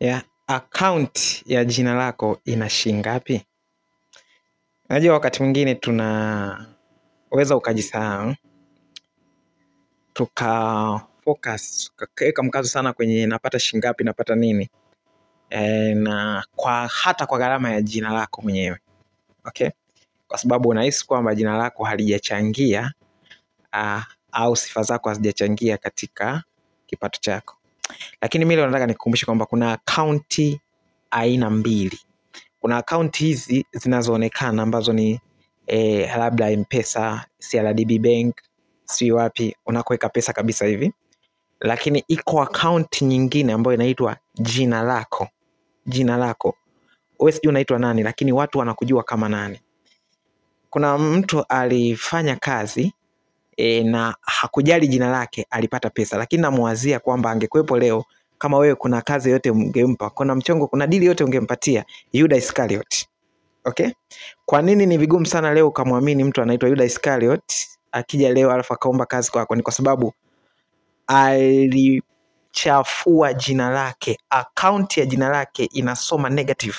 ya account ya jina lako ina shilingi ngapi? Unajua wakati mwingine tunaweza ukajisahau, focus tukaweka mkazo sana kwenye napata shilingi ngapi, napata nini, na hata kwa gharama ya jina lako mwenyewe. Okay? Kwa sababu unahisi kwamba jina lako halijachangia au sifa zako hazijachangia katika kipato chako. Lakini mimi leo nataka nikukumbushe kwamba kuna akaunti aina mbili. Kuna akaunti hizi zinazoonekana ambazo ni labda M-Pesa, CRDB Bank, si wapi unakoweka pesa kabisa hivi. Lakini iko akaunti nyingine ambayo inaitwa jina lako. Jina lako. Wewe sijui unaitwa nani, lakini watu wanakujua kama nani. Kuna mtu alifanya kazi na hakujali jina lake, alipata pesa. Lakini namuwazia kwamba angekuepo leo, kama wewe kuna kazi yote ungempa, kuna mchongo, kuna dili yote ungempatia, Yuda Iscariot. Okay? Kwa nini ni vigumu sana leo ukamwamini mtu anaitwa Yuda Iscariot akija leo alafu akaomba kazi kwako? Ni kwa sababu alichafua jina lake. Akaunti ya jina lake inasoma negative.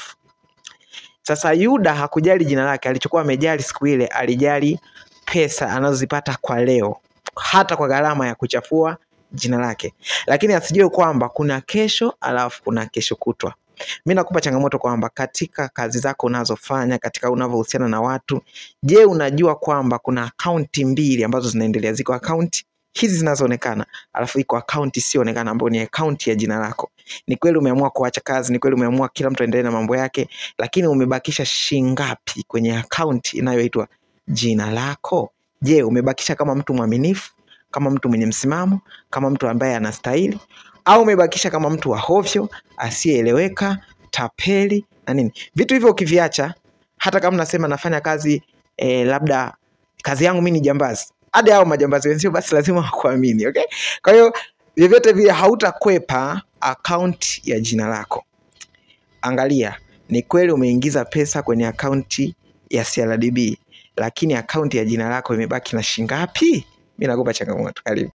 Sasa Yuda hakujali jina lake, alichokuwa amejali siku ile, alijali pesa anazozipata kwa leo, hata kwa gharama ya kuchafua jina lake. Lakini asijue kwamba kuna kesho alafu kuna kesho kutwa. Mimi nakupa changamoto kwamba katika kazi zako unazofanya, katika unavyohusiana na watu, je, unajua kwamba kuna akaunti mbili ambazo zinaendelea? Ziko akaunti hizi zinazoonekana, alafu iko akaunti isiyoonekana ambayo ni akaunti ya jina lako. Ni kweli umeamua kuacha kazi, ni kweli umeamua kila mtu aendelee na mambo yake, lakini umebakisha shilingi ngapi kwenye akaunti inayoitwa jina lako? Je, umebakisha kama mtu mwaminifu, kama mtu mwenye msimamo, kama mtu ambaye anastahili, au umebakisha kama mtu wa hovyo, asiyeeleweka, tapeli na nini? Vitu hivyo ukiviacha, hata kama nasema nafanya kazi labda kazi yangu mimi ni jambazi, hadi hao majambazi wenzio basi lazima wakuamini. Okay? Kwa hiyo vyovyote vile hautakwepa account ya jina lako. Angalia, ni kweli umeingiza pesa kwenye akaunti ya CRDB, lakini akaunti ya jina lako imebaki na shilingi ngapi? Mimi nakupa changamoto. Karibu.